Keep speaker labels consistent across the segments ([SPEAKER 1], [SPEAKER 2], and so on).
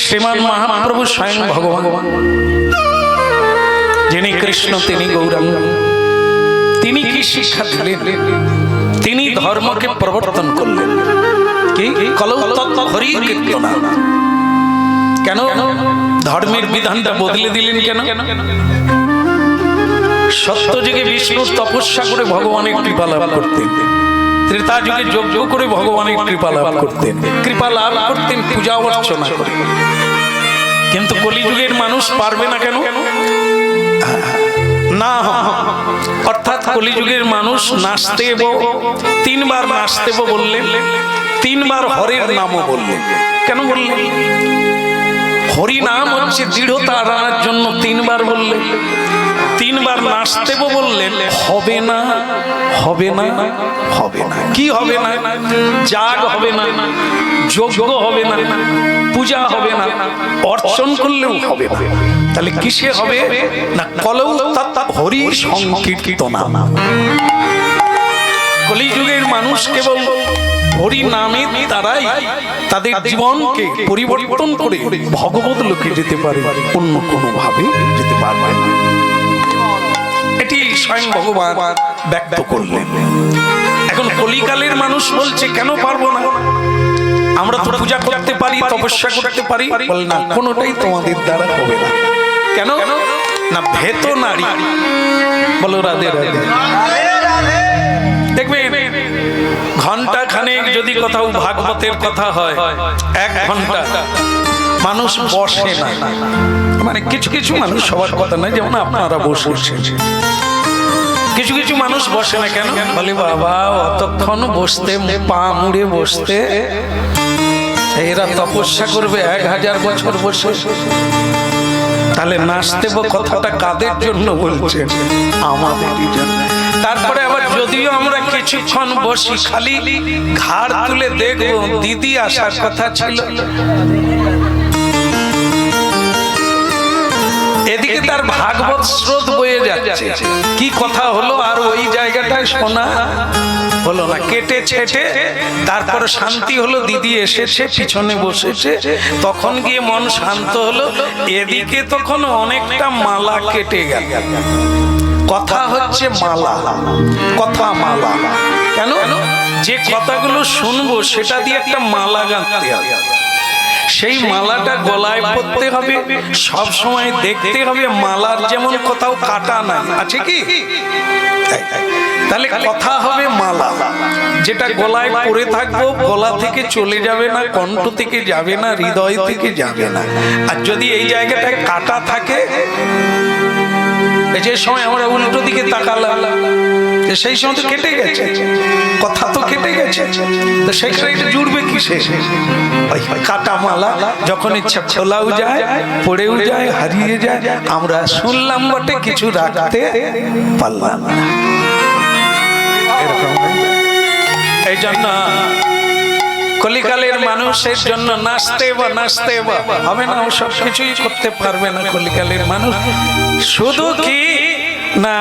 [SPEAKER 1] শ্রীমান মহাপ্রভু স্বয়ং ভগবান, যিনি কৃষ্ণ তিনি গৌরাঙ্গ, তিনি কি শিক্ষা দিলেন? তিনি ধর্মকে প্রবর্তন করলেন কি কলৌ তত্ত্ব হরি কীর্তনা। কেন ধর্মের বিধানটা বদলে দিলেন? কেন? সত্য যুগে বিষ্ণু তপস্যা করে ভগবানের কৃপা লাভ করতেন, ত্রেতা যুগে যজ্ঞ করে ভগবানের কৃপা লাভ করতেন, কৃপা লাভ করতেন পূজা অর্চনা করে। কিন্তু কলিযুগের মানুষ পারবে না কেন? না, অর্থাৎ কলিযুগের মানুষ নাচতেব, তিনবার নাচতেব বললেন, তিনবার হরের নামও বললেন। কেন বললেন? হরি নাম হচ্ছে দৃঢ়তা আনার জন্য তিনবার বললেন। তিনবার নাচতেব বললেন, হবে না, হবে না, হবে না। কি হবে না? যাগ হবে না, যজ্ঞ হবে না, পূজা হবে না, অর্চন করলেও হবে না। তাহলে কিসে হবে না? কলৌ তত্ত্ব হরি সংকীর্তনা। কলিযুগের মানুষ কেবল হরি নামে তারাই তাদের জীবনকে পরিবর্তন করে ভগবত লোকে যেতে পারে, অন্য কোনো ভাবে যেতে পারবে না। এটি স্বয়ং ভগবান ব্যক্ত করলেন। এখন কলিকালের মানুষ বলছে কেন পারবো না? আমরা তো পূজা করতে পারি, তপস্যা করতে পারি। বল না, কোনোটাই তোমাদের দ্বারা হবে না। কেন না? ভেত নারী। বলো রাধে রাধে। দেখবে ঘন্টা খানেক যদি কোথাও ভাগবতের কথা হয়, 1 ঘন্টা মানুষ বসে না। মানে কিছু কিছু মানুষ, সবার কথা নয়, যেমন আপনারা বসেছেন, কিছু কিছু মানুষ বসে না। কেন? বলে বাবা অতক্ষণ বসতে, পা মুড়ে বসতে, এরা তপস্যা করবে 1000 বছর বসে। তাহলে নাচতেব কথাটা কাদের জন্য বলছেন? আমাদেরই জন্য। তারপরে আবার যদিও আমরা কিছুক্ষণ বসি, খালি ঘাড় তুলে দেখবো দিদি আসার কথা ছিল, এদিকে তার ভাগবত স্রোত বয়ে যাচ্ছে, কি কথা হলো আর ওই জায়গাটায় শোনা হলো না, কেটে ছেটে তারপর শান্তি হলো, দিদি এসেছে, পিছনে বসেছে, তখন গিয়ে মন শান্ত হলো। এদিকে তখন অনেকটা মালা কেটে গেল। কথা হচ্ছে মালা, কথা মালা। কেন? যে কথাগুলো শুনবো সেটা দিয়ে একটা মালা গাঁথতে হবে, সেই মালাটা গলায় পরতে হবে, সব সময় দেখতে হবে মালার যেমন কোথাও কাটা নাই, আছে কি? তাহলে কথা হবে মালা, যেটা গলায় পরে থাকবো, গলা থেকে চলে যাবে না, কণ্ঠ থেকে যাবে না, হৃদয় থেকে যাবে না। আর যদি এই জায়গাটায় কাটা থাকে, যে সময় আমরা উল্টো দিকে তাকালাম, সেই সময় তো কেটে গেছে, কথা তো কেটে গেছে, তো সেখানে জুড়বে কিসে? কাটা মালা যখন ইচ্ছা খোলাও যায়, পড়েও যায়, হারিয়ে যায়। আমরা শুনলাম বটে, কিছু রাখতে পারলাম না। এই জন্য কলিকালের মানুষের জন্য নাচতে হবে না, ও সব কিছুই করতে পারবে না কলিকালের মানুষ। শুধু কি না,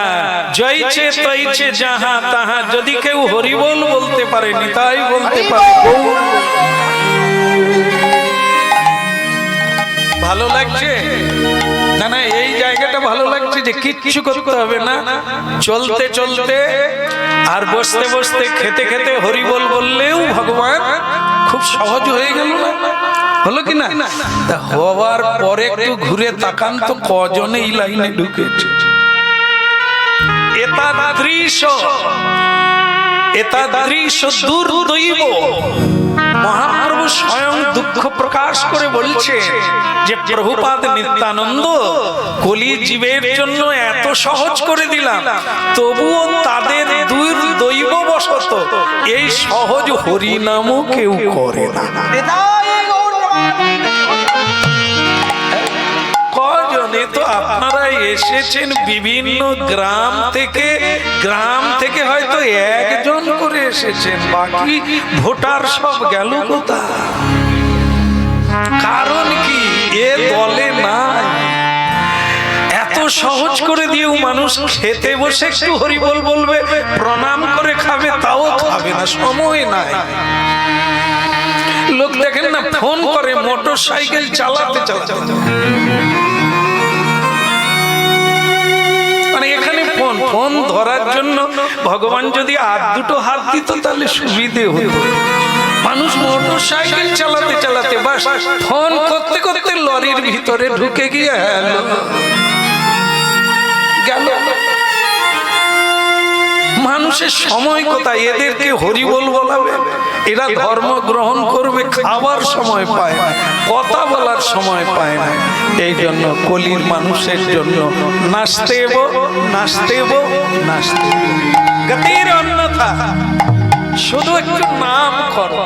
[SPEAKER 1] জয়ছে তৈছে যাহা তাহা, যদি কেউ হরিবোল বলতে পারেনি, তাই বলতে পারে। ভালো লাগছে না? না, এই জায়গাটা ভালো লাগছে যে কিচ্ছু করতে হবে না, চলতে চলতে আর বসতে বসতে, খেতে খেতে হরিবোল বললেও ভগবান খুব সহজ হয়ে গেল না? হলো কি না? হওয়ার পরে একটু ঘুরে তাকান তো, কজনে এই লাইনে ঢুকেছে। এতাদৃশ দুর্দৈব। মহাপ্রভু স্বয়ং দুঃখ প্রকাশ করে বলছে যে প্রভুপাদ নিত্যানন্দ, কলি জীবের জন্য এত সহজ করে দিলাম, তবুও তাদের দুর্দৈব বশত এই সহজ হরিনামও কেউ করে না। কজনে তো আপনারা এসেছেন বিভিন্ন গ্রাম থেকে হয়তো একজন করে এসেছেন, বাকি ভোটার সব গেল কোথায়? কারণ কি? এ দলে নাই। এত সহজ করে দিয়েও মানুষ খেতে বসে একটু হরিবোল বলবে, প্রণাম করে খাবে, তাও খাবে না, সময় নাই। লোক দেখেন না ফোন করে মোটর সাইকেল চালাতে চালাতে, মানে এখানে ফোন ফোন ধরার জন্য ভগবান যদি আর দুটো হাত দিত তাহলে সুবিধে হতো। মানুষ মোটর সাইকেল চালাতে চালাতে বাস ফোন করতে করতে লরির ভিতরে ঢুকে গিয়ে গেল। মানুষের সময় কোথায়? এদেরকে হরিবোল বলাবে, এরা ধর্ম গ্রহণ করবে, খাবার সময় পায় না, কথা বলার সময় পায় না। এই জন্য কলির মানুষের জন্য নাচতেব নাচতেব নাচতেব গতির অন্যথা, শুধু একটু নাম করো।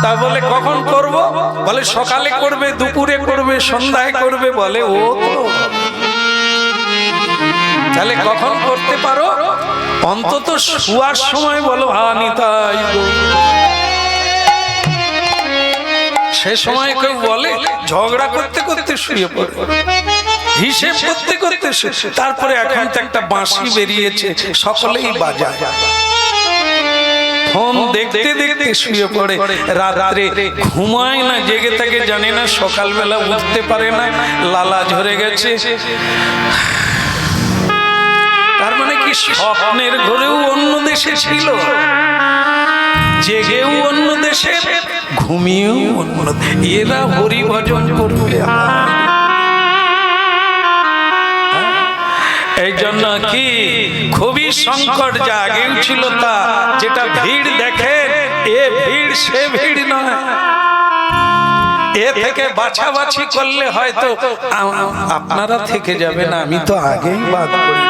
[SPEAKER 1] তা বলে কখন করব? বলে সকালে করবে, দুপুরে করবে, সন্ধ্যায় করবে। বলে ও তো তাহলে কখন করতে পারো? অন্তত শুয়ার সময় বলো হানিতাই গো। সে সময় কেউ বলে ঝগড়া করতে করতে শুয়ে পড়ে, হিসেব করতে করতে, তারপরে এখন তো একটা বাঁশি বেরিয়েছে সকলেই বাজায়, ফোন দেখতে দেখতে শুয়ে পড়ে, রাত্রে ঘুমায় না, জেগে থাকে জানে না, সকালবেলা উঠতে পারে না, লালা ঝরে গেছে। তার মানে কি স্বপ্নের ঘরেও অন্য দেশে ছিল, জেগেও অন্য দেশে, ঘুমিয়েও অন্য। এরা হরি ভজন করবে। এই জন্য কি খুবই সংকট যা আগেও ছিল তা, যেটা ভিড় দেখেন এ ভিড় সে ভিড় নয়। এ থেকে বাছাবাছি করলে হয়তো আপনারা থেকে যাবে না, আমি তো আগেই বাদ করি।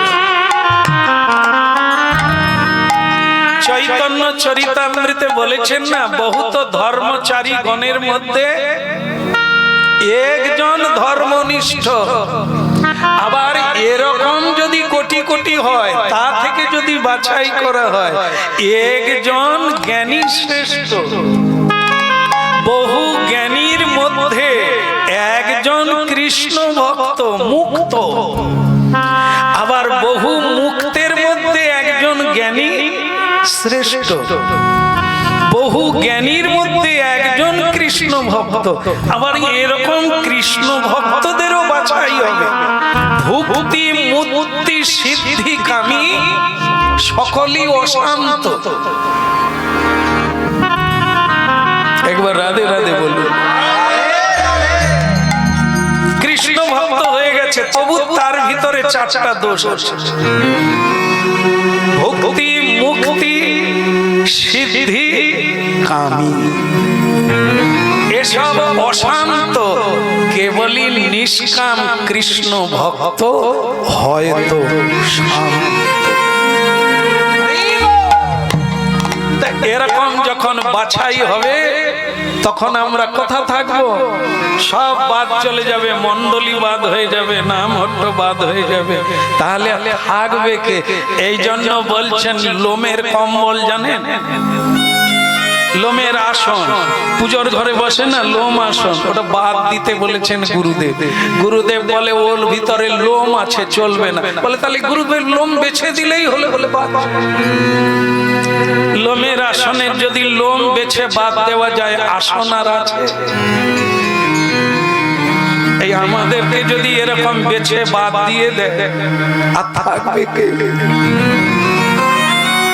[SPEAKER 1] চৈতন্য চরিতামৃতে বলেছেন না, বহুত ধর্মচারী গণের মধ্যে একজন ধর্মনিষ্ঠ। আবার এরকম যদি কোটি কোটি হয়, তা থেকে যদি বাছাই করা হয়, একজন জ্ঞানী শ্রেষ্ঠ। বহু জ্ঞানীর মধ্যে একজন কৃষ্ণ ভক্ত মুক্ত, আবার বহু মুক্তের মধ্যে একজন জ্ঞানী শ্রেষ্ঠ। বহু জ্ঞানীর মধ্যে একজন কৃষ্ণ ভক্ত, আবার এরকম কৃষ্ণ ভক্তদেরও বাছাই হবে। ভক্তি মুক্তি সিদ্ধি কামী সকলই অশান্ত। একবার রাধে রাধে বলুন। কৃষ্ণ ভক্ত হয়ে গেছে, তবু তার ভিতরে চারটা দোষ আছে। ভক্তি মুক্তি সিদ্ধি কামী, এসব অশান্ত। কেবলই নিষ্কাম কৃষ্ণ ভক্ত হয়তো শান্ত। এরকম যখন বাছাই হবে তখন আমরা কথা থাকবো, সব বাদ চলে যাবে, মন্ডলী বাদ হয়ে যাবে, নাম হট্ট বাদ হয়ে যাবে, তাহলে থাকবে কে? এই জন্য বলছেন লোমের কম্বল, জানেন লোমের আসন, পুজোর ঘরে বসে না লোম আসন, ওটা বাদ দিতে বলেছেন গুরুদেব। গুরুদেব বলে ওর ভিতরে লোম আছে, চলবে না। বলে তাহলে গুরুদেব লোম বেছে দিলেই হলে, বলে বাদ। লোমের আসনের যদি লোম বেছে বাদ দেওয়া যায়, আসন আর আছে? এই আমাদেরকে যদি এরকম বেছে বাদ দিয়ে দেয়, আর থাকবে কে?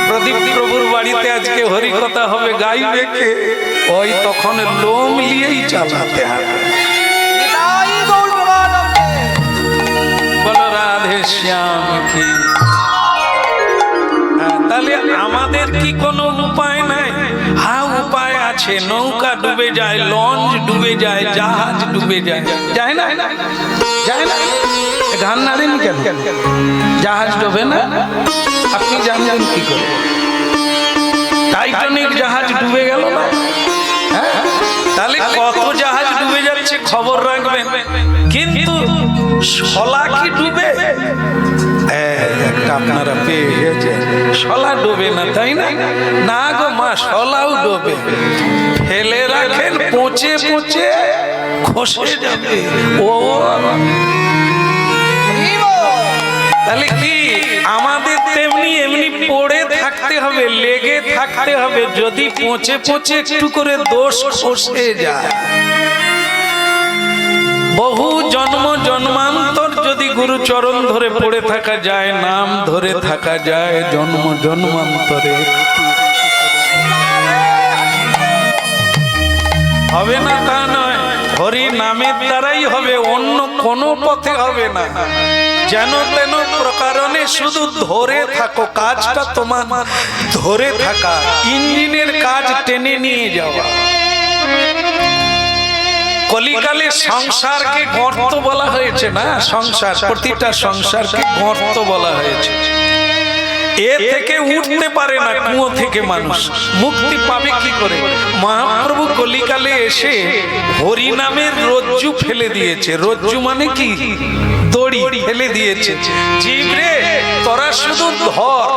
[SPEAKER 1] প্রদীপ প্রভুর বাড়িতে আজকে হরি কথা হবে, গাইবে কে? ওই তখন লোম নিয়েই চালাতে হবে। বলো রাধে শ্যাম কি। তাহলে আমাদের কি কোনো উপায় নাই? হ্যাঁ উপায় আছে। নৌকা ডুবে যায়, লঞ্চ ডুবে যায়, জাহাজ ডুবে যায়, যায় না? যায় না? গান নাড়েন কেন? জাহাজ ডুবে না? আপনি জানলেন কি করে? টাইটানিক জাহাজ ডুবে গেল না? তাহলে কত জাহাজ ডুবে যাচ্ছে খবর রাখবেন। কিন্তু শলা কি ডুবে? আপনারা পেয়ে গেছে, শলা ডোবে না, তাই না? না গো মা, শলাও ডোবে। ফেলে রাখেন, পচে পচে খসে যাবে। ও তাহলে কি আমাদের তেমনি এমনি পড়ে থাকতে থাকতে হবে, লেগে থাকতে হবে। যদি পচে পচে একটু করে দোষ খসে যায়, বহু জন্ম জন্মান্তর যদি গুরু চরণ ধরে পড়ে থাকা যায়, নাম ধরে থাকা যায়, জন্ম জন্মান্তরে হবে না তা নয়, হরি নামের দ্বারাই হবে, অন্য কোনো পথে হবে না। যেন তেন প্রকারণে শুধু ধরে থাকো, কাজটা তোমার ধরে থাকা, ইঞ্জিনের কাজ টেনে নিয়ে যাওয়া। কলিকালে সংসারকে গর্ত বলা হয়েছে না, সংসার, প্রতিটা সংসারকে গর্ত বলা হয়েছে। এ থেকে উঠতে পারে না, কুয়ো থেকে মানুষ মুক্তি পাবে কি করে? মহাপ্রভু কলিকালে এসে হরি নামের রজ্জু ফেলে দিয়েছে। রজ্জু মানে কি? দড়ি ফেলে দিয়েছে। জীব রে, তোরা শুধু ধর,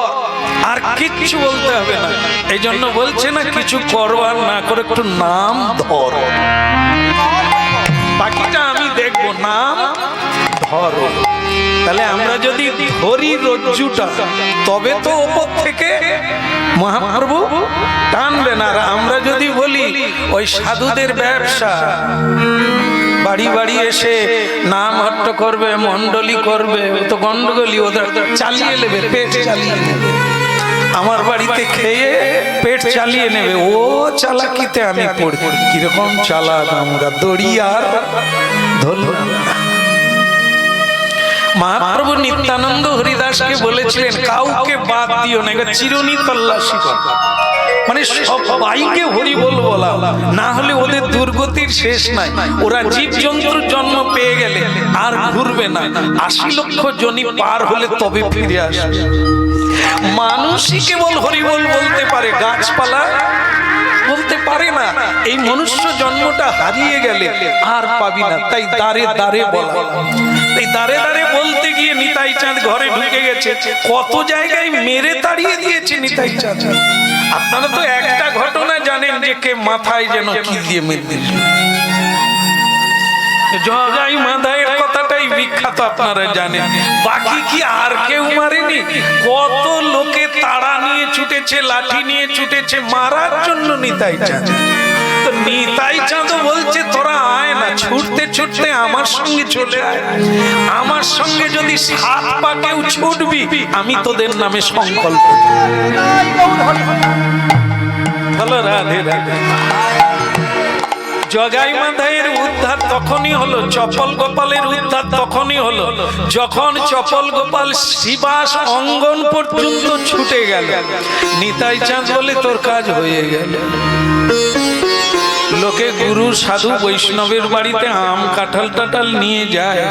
[SPEAKER 1] আর কিচ্ছু বলতে হবে না। এই জন্য বলছে না, কিছু করো আর না করে একটু নাম ধর, বাকিটা আমি দেখবো, নাম ধরো। তাহলে আমরা যদি ধরি রজ্জুটা, তবে তো ওপর থেকে মহাপ্রভু টানবেন। আর আমরা যদি বলি ওই সাধুদের ব্যবসা, বাড়ি বাড়ি এসে নাম হট্ট করবে, মন্ডলী করবে, তো গন্ডগোলি, ওদের চালিয়ে নেবে, পেট চালিয়ে নেবে। আমার বাড়িতে খেয়ে পেট চালিয়ে নেবে, ও চালাকিতে আমি পড়ি। কিরকম চালাক আমরা, দড়ি আর ধরলাম। মহাপ্রভু নিত্যানন্দ হরিদাসকে বলেছিলেন, কাউকে বাদ দিও না, চিরুনি তল্লাশি কর। মানে সবাইকে হরি বল বলা, না হলে ওদের দুর্গতির শেষ নাই। ওরা জীব জন্তুর জন্ম পেয়ে গেলে আর ঘুরবে না, 80 লক্ষ জনি পার হলে তবে ফিরে আসবে। মানুষই কেবল হরি বল বলতে পারে, গাছপালা বলতে পারে না। এই মনুষ্য জন্মটা হারিয়ে গেলে আর পাবি না, তাই দাঁড়ে দাঁড়ে বলা। এই দাঁড়ে দাঁড়ে বলতে গিয়ে নিতাই চাঁদ ঘরে ঢুকে গেছে, কত জায়গায় মেরে তাড়িয়ে দিয়েছে নিতাই চাঁদ। আপনারা তো একটা ঘটনা জানেন যে কে মাথায় যেন কি দিয়ে মেরে দিয়েছে। জগাই মাদায়ের কথাটাই বিখ্যাত, আপনারা জানেন। বাকি কি আর কেউ মারেনি? কত লোকে তাড়া নিয়ে ছুটেছে, লাঠি নিয়ে ছুটেছে মারার জন্য নিতাই চাঁদ। তো নিতাই চাঁদ বলছে, তোরা আয় না, ছুটতে ছুটতে আমার সঙ্গে চলে আয়। আমার সঙ্গে যদি 7 পা কেউ ছুটবি, আমি তোদের নামে সংকল্প। বলো রাধে রাধে। জগাই মাধাইয়ের উদ্ধার তখনই হলো, চপল গোপালের উদ্ধার তখনই হলো যখন চপল গোপাল শিবাস অঙ্গন পর্যন্ত ছুটে গেল। নিতাই চাঁদ বলে, তোর কাজ হয়ে গেল। লোকে গুরু সাধু বৈষ্ণবের বাড়িতে আম কাঁঠাল টাঠাল নিয়ে যায়,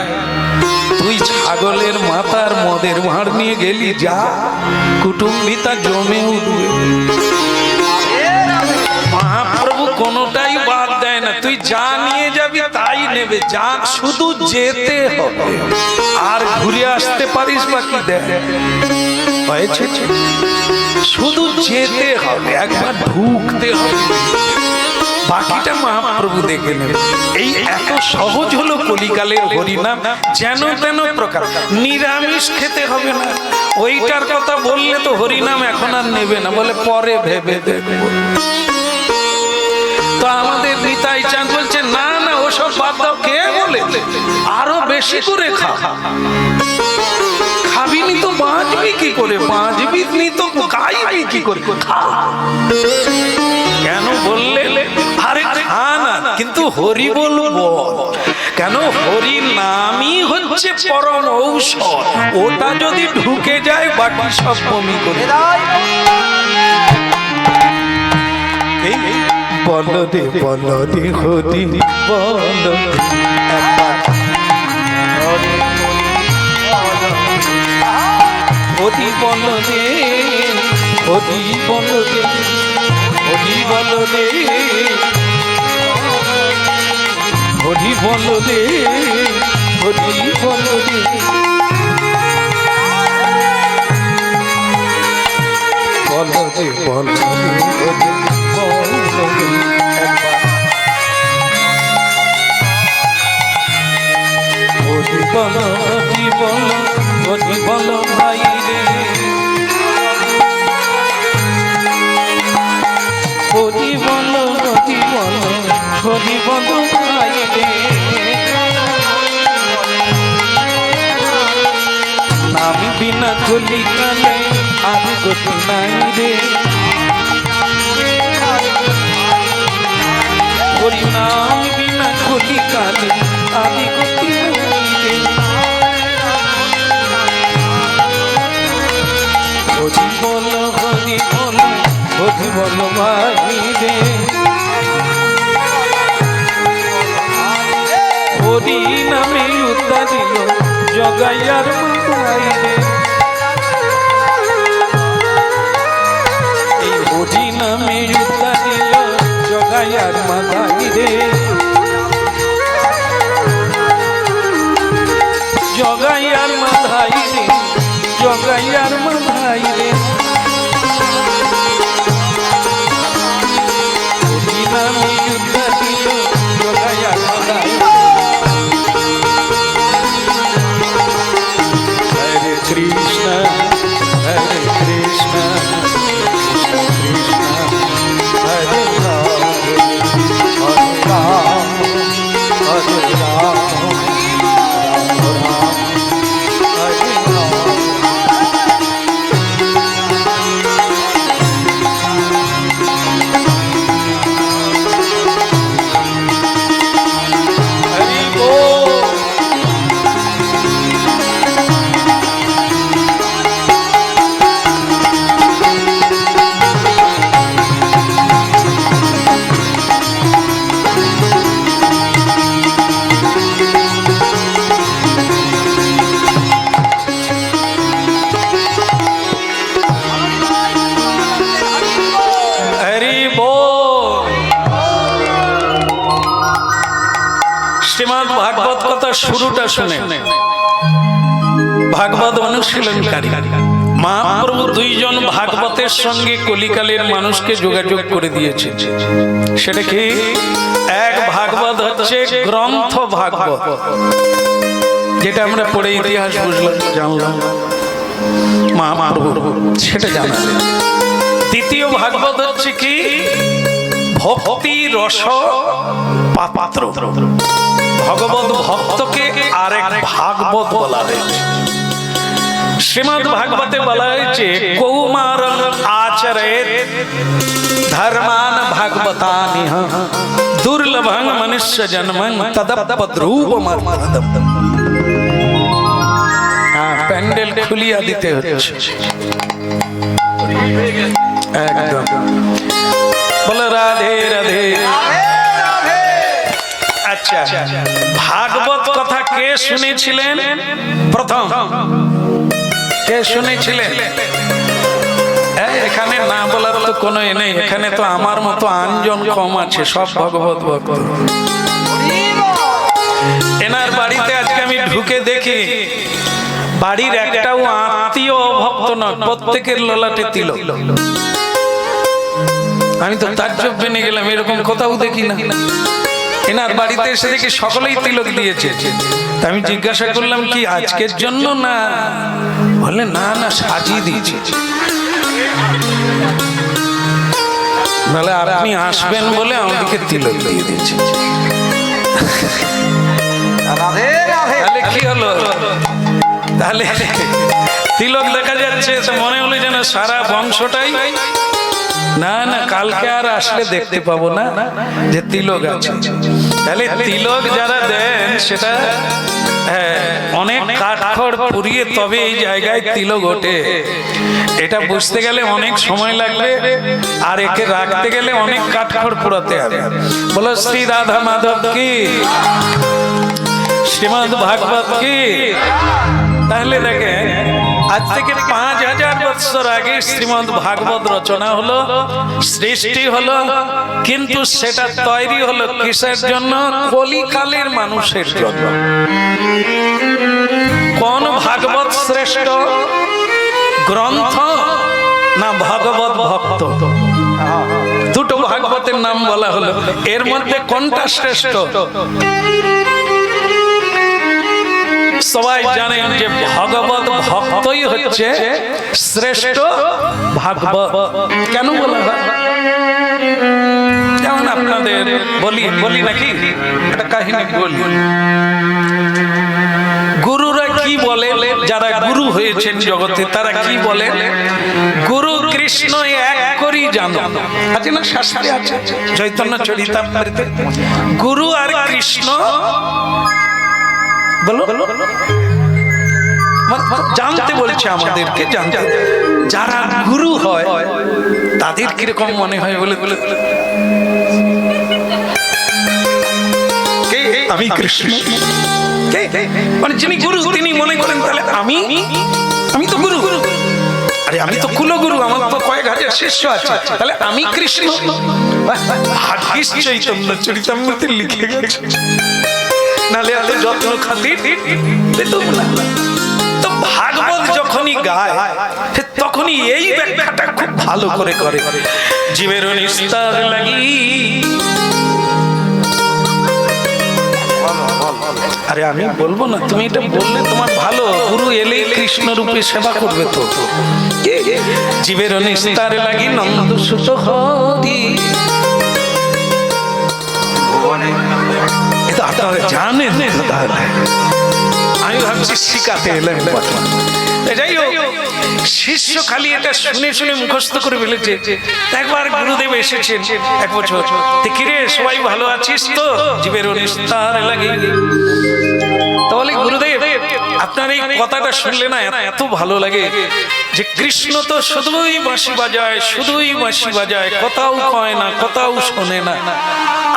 [SPEAKER 1] তুই ছাগলের মাথার মদের ভাঁড় নিয়ে গেলি, যা কুটুম্বিতা জমে উঠবে। মহাপ্রভু কোনোটাই বাদ দেয় না, তুই যা নিয়ে যাবি তাই নেবে, যা শুধু যেতে হবে, আর ঘুরে আসতে পারিস বাকি দেখ হয়েছে। শুধু যেতে হবে, একবার ঢুকতে হবে, বাকিটা মহাপ্রভু দেখে নেবে। এই এত সহজ হলো কলিকালের হরিনাম। যেন তেন প্রকার, নিরামিষ খেতে হবে না। ওইটার কথা বললে তো হরিনাম এখন আর নেবে না, বলে পরে ভেবে দেখব। তো আমাদের নিতাই চাঁদ বলছে, না না, ওসব বাদ দাও। কে বলে? আরো বেশি করে খা। খাবিনি তো বাঁচবি কি করে? বাঁচবি নি তো খাইবি কি করে? কেন বললে? আরে খা না, কিন্তু হরি বলবো কেন? হরি নামই হচ্ছে পরম ঔষধ। ওটা যদি ঢুকে যায়, বাকি সব বমি করে। বলো রে বলো রে হরি বলো, হরি বলো রে, হরি বলো রে, হরি বলো রে, হরি বলো রে, হরি বলো রে। বলো রে বলো রে, হরি বলো রে। হরি বলো, হরি বলো, হরি বলো ভাই রে। হরি বল ভাই রে নাম বিনা কলিকালে আর গতি নাই রে হরি নাম বিনা কলিকালে আর গতি নাই রে হরি বল হরি বল হরি বল ভাই রে হরি নামে উদ্ধারিল জগাইয়ার মাথায় রে এই হরি নামে উদ্ধারিল জগাইয়ার মাথায় রে জগাইয়ার মাথায় রে জগাইয়ার মাথায় রে হরি নামে উদ্ধারিল জগাইয়ার মাথায় Krishna, Hare Krishna, Krishna Krishna, Hare Ram, Hare Ram, Hare Ram, Ram Ram, Hare Ram. Hari Bol. Shrimad ভাগবত কথা শুরুটা শুনে ভাগবত অনুশীলনকারী মহাপ্রভু দুইজন ভাগবতের সঙ্গে কলিকালের মানুষকে যোগাযোগ করে দিয়েছে। সেটা কি? এক ভাগবত হচ্ছে গ্রন্থ ভাগবত, যেটা আমরা পড়ে ইতিহাস বুঝলাম জানলাম মহাপ্রভু, সেটা জানা। দ্বিতীয় ভাগবত হচ্ছে কি? ভক্তি রস পাত্র, ভগবত ভক্তকে আরেক ভাগবত বলা হয়েছে। শ্রীমদ্ ভাগবতে বলা হয়েছে কৌমার আচরে ধর্মান ভাগবতানিহ দুর্লভং মনুষ্য জন্মং তদপদ্রূপমর্মদম। প্যান্ডেল খুলিয়া দিতে হচ্ছে একদম। বলো রাধে রাধে। আচ্ছা, ভাগবত কথা কে শুনেছিলেন প্রথম? কে শুনেছিলেন? এখানে না বলার তো কোনো নেই, এখানে তো আমার মতো আনজন কম আছে, সব ভগবত ভক্ত। এনার বাড়িতে আজকে আমি ঢুকে দেখি বাড়ির একটাও আত্মীয় ভক্ত নয়, প্রত্যেকের ললাটে তিলক। আমি তো তাজ্জব বেনে গেলাম, এরকম কোথাও দেখি না। এনার বাড়িতে এসে দেখি সকলেই তিলক দিয়েছে। আমি জিজ্ঞাসা করলাম কি আজকের জন্য? না, বলে না না সাজিয়ে দিয়েছে। বলে আপনি আসবেন বলে আমাদেরকে তিলক দিয়ে দিয়েছে। তাহলে কি হলো? তাহলে তিলক দেখা যাচ্ছে, মনে হলো যেন সারা বংশটাই। না না, কালকে আর আসলে দেখতে পাবো না যে তিলক আছে। তাহলে তিলক যারা দেন সেটা অনেক কাঠখড় পুড়িয়ে তবে এই জায়গায় তিলক ওঠে। এটা বুঝতে গেলে অনেক সময় লাগবে, আর একে রাখতে গেলে অনেক কাঠখড় পোড়াতে হবে। বলো শ্রী রাধা মাধব কি, শ্রীমদ্ ভাগবত কি। তাহলে দেখেন আজ থেকে 5000 বছর আগে শ্রীমদ্ ভাগবত রচনা হলো, সৃষ্টি হলো, কিন্তু সেটা তৈরি হলো কিসের জন্য? কলিকালের মানুষের জন্য। কোন ভাগবত শ্রেষ্ঠ গ্রন্থ না ভগবত ভক্ত? দুটো ভাগবতের নাম বলা হলো, এর মধ্যে কোনটা শ্রেষ্ঠ? সবাই জানেন যে ভগবত ভক্তই হচ্ছে শ্রেষ্ঠ ভাগবত। কেন বলা হয়? যেমন আপনাদের বলি নাকি একটা কাহিনী বলি। গুরুরা কি বলে, যারা গুরু হয়েছেন জগতে তারা কি বলে? গুরু কৃষ্ণ এক করি জানো। আছে না, শাস্ত্রে আছে, চৈতন্য চরিতামৃতে গুরু আর কৃষ্ণ বলো জানতে বলছে আমাদেরকে, জানতে। যারা গুরু হয় তাদের কিরকম মনে হয় বলে বলে আমি কৃষ্ণ, মানে যিনি গুরু তিনি মনে করেন তাহলে আমি তো গুরু, আরে আমি তো কুলগুরু, আমার তো কয়েক হাজার শিষ্য আছে, তাহলে আমি কৃষ্ণ। ভাগ্যিস চৈতন্য চরিতামৃতে লিখে গেছে, নালে এত যত্ন খাতির পেতাম না। তো ভাগবত যখনই গায় তখনই এই ব্যাখ্যাটা খুব ভালো করে করে, জীবের নিস্তার লাগি। আরে আমি বলবো না, তুমি এটা বললে তোমার ভালো। গুরু এলেই কৃষ্ণ রূপে সেবা করবে তো। জীবের নিস্তার লাগি নন্দ সুত হরি, এটা আপনারা জানেন। আমি ভাবছি শিখাতে এলাম। যাই হোক, শিষ্য খালি এটা শুনে শুনে মুখস্থ করে ফেলেছে। একবার গুরুদেব এসেছেন এক বছর, কিরে সবাই ভালো আছিস তো? জীবের নিস্তার লাগি। তাহলে গুরুদেব আপনার এই কথাটা শুনলে না এত ভালো লাগে যে কৃষ্ণ তো শুধুই বাঁশি বাজায়, শুধুই বাঁশি বাজায়, কথাও কয় না, কথাও শোনে না।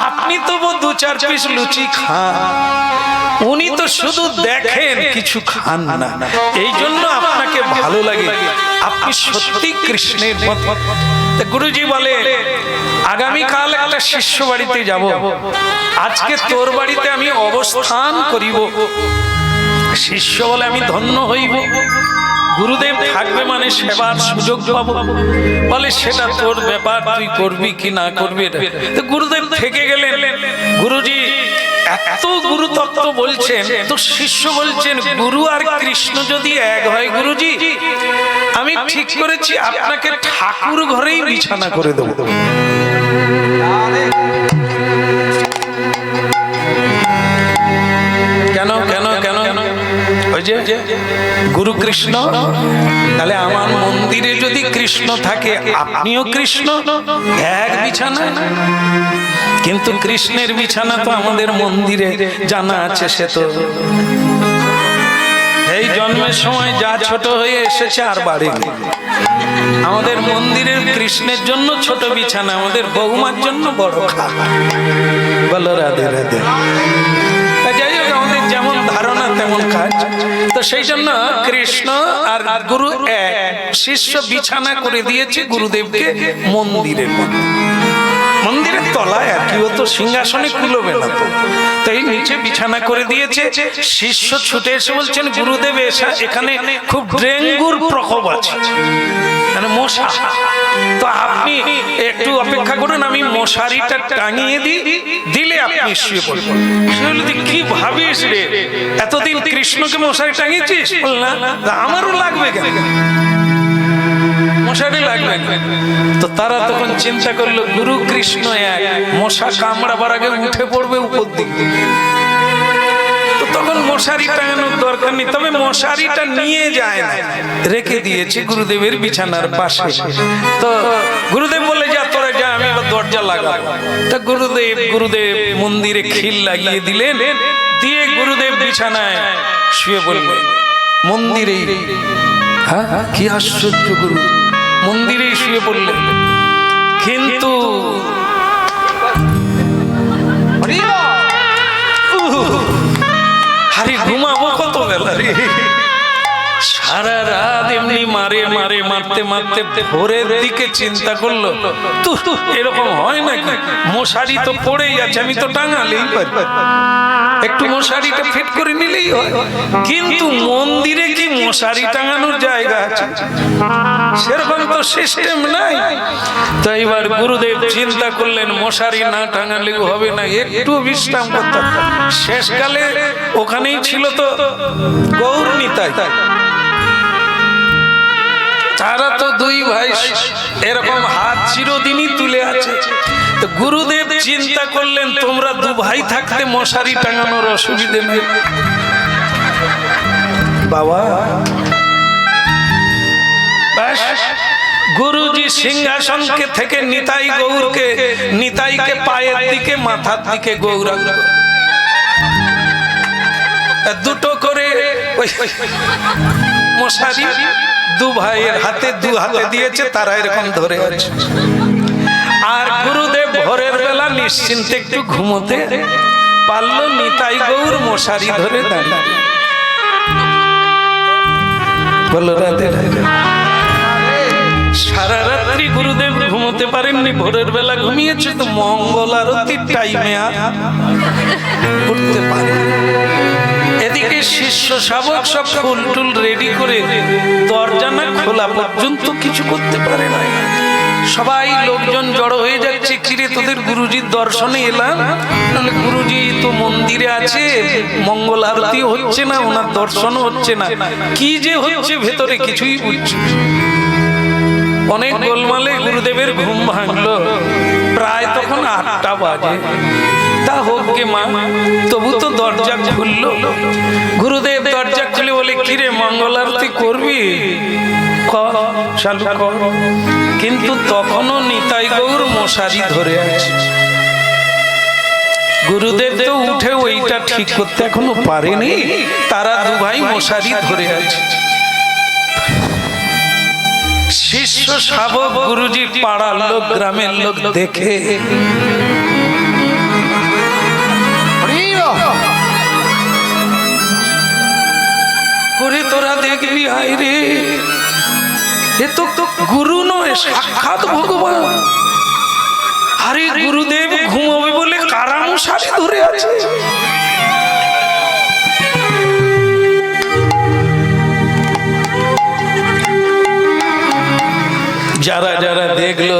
[SPEAKER 1] আপনি তো দু চার পিস লুচি খান, উনি তো শুধু দেখেন, কিছু খান না। এই জন্য আপনাকে ভালো লাগে, আপনি সত্যি কৃষ্ণের মত। গুরুজি বলে আগামীকাল একটা শিষ্য বাড়িতে যাব, আজকে তোর বাড়িতে আমি অবস্থান করিব। শিষ্য বলে আমি ধন্য হইব, গুরুদেব থাকবে মানে সেবার সুযোগ পাবো। বলে সেটা তোর ব্যাপার, তুই করবি কি না করবি। তো গুরুদেব থেকে গেলেন। গুরুজি এত গুরুতত্ত্ব বলছেন, তো শিষ্য বলছেন গুরু আর কৃষ্ণ যদি এক হয় গুরুজি, আমি ঠিক করেছি আপনাকে ঠাকুর ঘরেই বিছানা করে দেব। কেন কেন কেন? ওই যে গুরু কৃষ্ণ, তাহলে আমার মন্দিরে যদি কৃষ্ণ থাকে আপনিও কৃষ্ণ, এক বিছানা। কিন্তু কৃষ্ণের বিছানা তো আমাদের মন্দিরে জানা আছে, সে তো এই জন্মের সময় যা ছোট হয়ে এসেছে আর বাড়েনি। আমাদের মন্দিরের কৃষ্ণের জন্য ছোট বিছানা, আমাদের বৌমার জন্য বড় খাট। বলো রাধে রাধে। যাই হোক, আমাদের যেমন ধারণা তেমন কাজ। তো সেই জন্য কৃষ্ণ আর গুরু এক। শিষ্য বিছানা করে দিয়েছে গুরুদেবকে মন্দিরের মধ্যে, মন্দিরের তলায় আর কি, ও তো সিংহাসনে কুলোবে না, তো তাই নিচে বিছানা করে দিয়েছে। শিষ্য ছুটে এসে বলছেন গুরুদেব এখানে খুব ডেঙ্গুর প্রকোপ আছে, মানে মশা, তো আপনি একটু অপেক্ষা করুন, আমি মশারিটা টাঙিয়ে দিলে আপনি শুয়ে পড়বেন। কি ভাবিস রে, এতদিন কৃষ্ণকে মশারি টাঙিয়েছিস? আমারও লাগবে কেন, মশারি লাগবে। তো তারা তখন চিন্তা করলো গুরু কৃষ্ণ এক, মশা কামড়াবার আগে উঠে পড়বে উপর দিকে, তো তখন মশারি টাঙানোর দরকার নেই। তবে মশারিটা নিয়ে যায় না, রেখে দিয়েছে গুরুদেবের বিছানার পাশে। তো গুরুদেব বলে যা তোরা যা, আমি দরজা লাগাবো। তা গুরুদেব মন্দিরে খিল লাগিয়ে দিলেন, দিয়ে গুরুদেব বিছানায় শুয়ে পড়লেন মন্দিরে। হ্যাঁ, কি আশ্চর্য, গুরু মন্দিরে শুয়ে পড়লেন। কিন্তু আরে ঘুমাবো কত বেলা রে, সারা রাত এমনি মারতে ভোরের দিকে চিন্তা করলো তো এরকম হয় নাকি, মশারি তো পড়েই আছে, আমি তো টাঙালেই পারি, একটু মশারিটা ফিট করে নিলেই হয়। কিন্তু মন্দিরে কি মশারি টাঙানোর জায়গা আছে? সেরকম তো সিস্টেম নাই। তো এবার গুরুদেব চিন্তা করলেন মশারি না টাঙালেও হবে না, একটু বিশ্রাম করতে। শেষকালে ওখানেই ছিল তো গৌর নিতাই, তারা তো দুই ভাই এরকম হাত চিরদিনই তুলে আছে। তো গুরুদেব চিন্তা করলেন তোমরা দু ভাই থাকতে মশারি টাঙানোর অসুবিধে নেই বাবা। গুরুজি সিংহাসনকে থেকে নিতাই গৌরকে, নিতাইকে পায়ের দিকে মাথার দিকে গৌরাঙ্গ দুটো করে মশারি দু ভাইয়ের হাতে দু হাতে দিয়েছে, তারা এরকম ধরে আছে। আর গুরুদেব ভোরের বেলা নিশ্চিন্তে একটু ঘুমোতে পারলো, নিতাই গৌর মশারি ধরে দাঁড়িয়ে বললো রাধে রাধে। সারা রাত্রি গুরুদেব ঘুমোতে পারেননি, ভোরের বেলা ঘুমিয়েছে তো মঙ্গল আরতির টাইমে আর উঠতে পারে। এদিকে শিষ্য শাবক সব ফুল টুল রেডি করে দরজা না খোলা পর্যন্ত কিছু করতে পারে না। সবাই লোকজন জড়ো হয়ে যাচ্ছে, কিরে তোদের গুরুজির দর্শনে এলাম, নাহলে গুরুজি তো মন্দিরে আছে, মঙ্গল আরতি হচ্ছে না, ওনার দর্শনও হচ্ছে না, কি যে হচ্ছে ভেতরে কিছুই বুঝছে। অনেক গোলমালে গুরুদেবের ঘুম ভাঙলো, প্রায় তখন 8টা বাজে। তা হোক গে মা, তবু তো দরজা খুললো। গুরুদেব দরজা খুলে বলে কিরে মঙ্গল আরতি করবি, চালু কর। কিন্তু তখনও নিতাই গৌর মশারি ধরে আছে। গুরুদেব তো উঠে ওইটা ঠিক করতে এখনো পারেনি, তারা দু ভাই মশারি ধরে আছে। শিষ্য শাবক গুরুজি পাড়ার লোক গ্রামের লোক দেখে করে তোরা দেখবি আয় রে, এ তো গুরু নয় সাক্ষাৎ ভগবান। আরে গুরুদেব ঘুমাবে বলে কারা মশারি ধরে আছে। যারা যারা দেখলো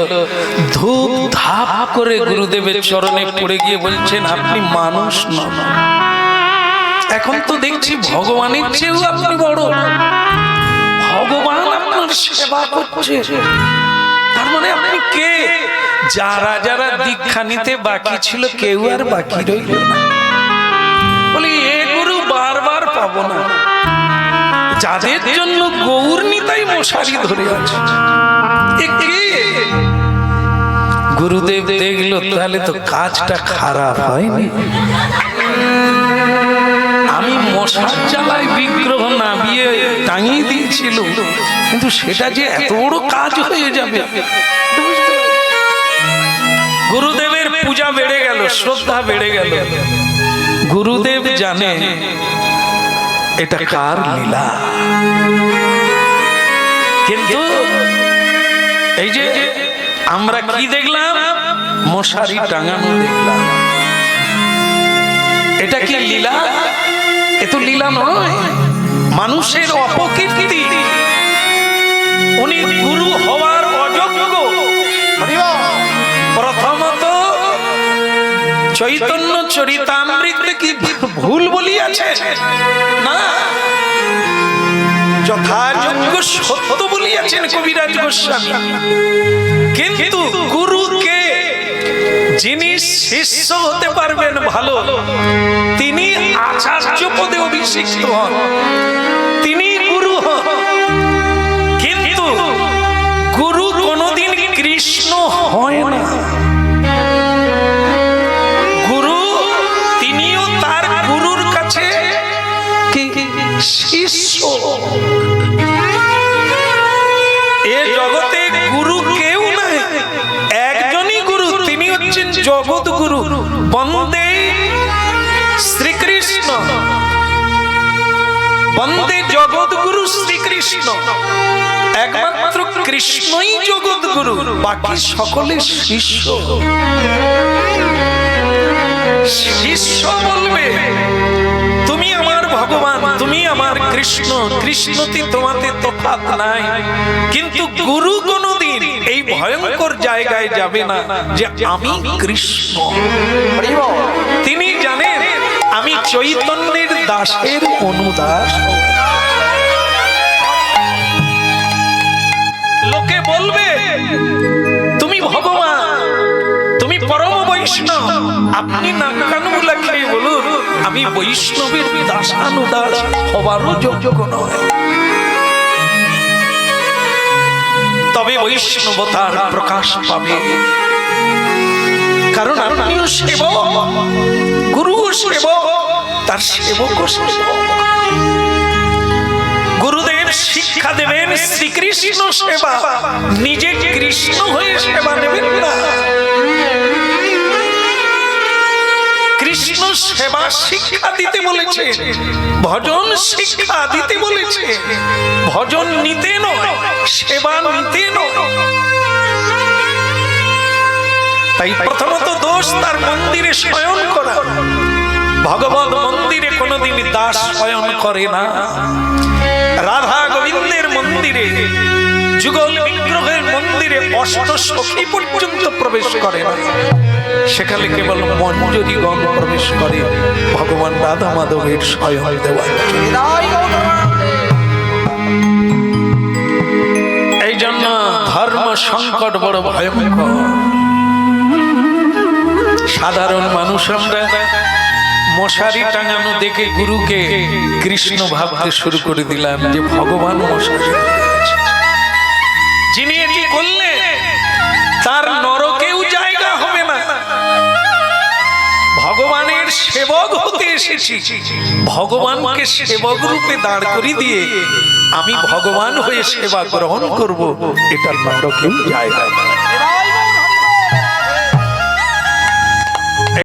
[SPEAKER 1] ধূপ ধাপ করে গুরুদেবের চরণে পড়ে গিয়ে বলছেন আপনি মানুষ নন, এখন তো দেখছি ভগবানের চেয়েও আপনি বড়, ভগবান আপনার সেবা করছে, তার মানে আপনি কে? যারা যারা দীক্ষা নিতে বাকি ছিল কেউ আর বাকি রইল না। বলি এ গুরু বারবার পাবো না, যাদের জন্য গৌর নিতাই মশারি ধরে আছে। গুরুদেব দেখলো তাহলে তো কাজটা খারাপ হয়নি। আমি মশার জ্বালায় বিগ্রহ নামিয়ে টাঙিয়ে দিয়েছিল, কিন্তু সেটা যে এত বড় কাজ হয়ে যাবে। গুরুদেবের পূজা বেড়ে গেল, শ্রদ্ধা বেড়ে গেল। গুরুদেব জানে এটা কার লীলা। কিন্তু এই যে আমরা কি দেখলাম, মশারি টাঙানো দেখলাম, এটা কি লীলা? এ তো লীলা নয়, মানুষের অপকীর্তি। উনি গুরু হওয়ার অযোগ্য। প্রথমত চৈতন্য চরিতামৃতে কি ভুল বলিয়াছে? না, যথাযোগ্য সত্য বলিয়াছেন কবিরাজ গোস্বামী। কিন্তু গুরুকে যিনি শিষ্য হতে পারবেন ভালো, তিনি আচার্য পদে অভিষিক্ত হন, তিনি গুরু হন। কিন্তু গুরু কোনদিন কৃষ্ণ হয় না। গুরু তিনিও তার গুরুর কাছে শিষ্য। এ জগতে গুরু কেউ নাই, একজনই গুরু, তিনি হচ্ছেন জগৎ গুরু। বন্দে শ্রীকৃষ্ণ, বন্দে জগৎ গুরু শ্রীকৃষ্ণ। একমাত্র কৃষ্ণই জগৎ গুরু, বাকি সকলে শিষ্য। শিষ্য বলবে তুমি আমার ভগবান, তুমি আমার কৃষ্ণ, কৃষ্ণতি তোমাতে তফাৎ নাই। কিন্তু গুরু কোনদিন এই ভয়ঙ্কর জায়গায় যাবে না যে আমি কৃষ্ণ। তিনি জানেন আমি চৈতন্যের দাসের অনুদাস। আপনি নাক কান মুলা খেয়ে বলুন আমি বৈষ্ণবের দাসানুদাস হবারও যোগ্য নয়। তবে বৈষ্ণবতার প্রকাশ পাবে, কারণ আপনিও সেবক, গুরুও সেবক, তার সেবকও সেবক। গুরুদেব শিক্ষা দেবেন শ্রীকৃষ্ণ সেবা, নিজে কৃষ্ণ হয়ে সেবা নেবেন না। কৃষ্ণ সেবা শিক্ষা দিতে বলেছে, ভজন শিক্ষা দিতে বলেছে, ভজন নিতে নয়, সেবা নিতে নয়। তাই প্রথমত দোষ তার মন্দিরে শয়ন করা। ভগবত মন্দিরে কোনদিন দাস শয়ন করে না। রাধা গোবিন্দের মন্দিরে, যুগল বিগ্রহের মন্দিরে অষ্ট সখী পর্যন্ত প্রবেশ করে না। সেখানে কেবল মঞ্জরীগণ প্রবেশ করে ভগবান রাধা মাধবের শয়ন দেওয়ার। এই জন্য ধর্ম সংকট বড় ভয়ঙ্কর। সাধারণ মানুষ আমরা মশারি টাঙানো দেখে গুরুকে কৃষ্ণ ভাবতে শুরু করে দিলাম যে ভগবান মশারি, যিনি এটি করলে তার নরকেও জায়গা হবে না। ভগবানের সেবক হতে এসেছি, ভগবানকে সেবক রূপে দাঁড় করিয়ে দিয়ে আমি ভগবান হয়ে সেবা গ্রহণ করব, এটা নরকেও জায়গা।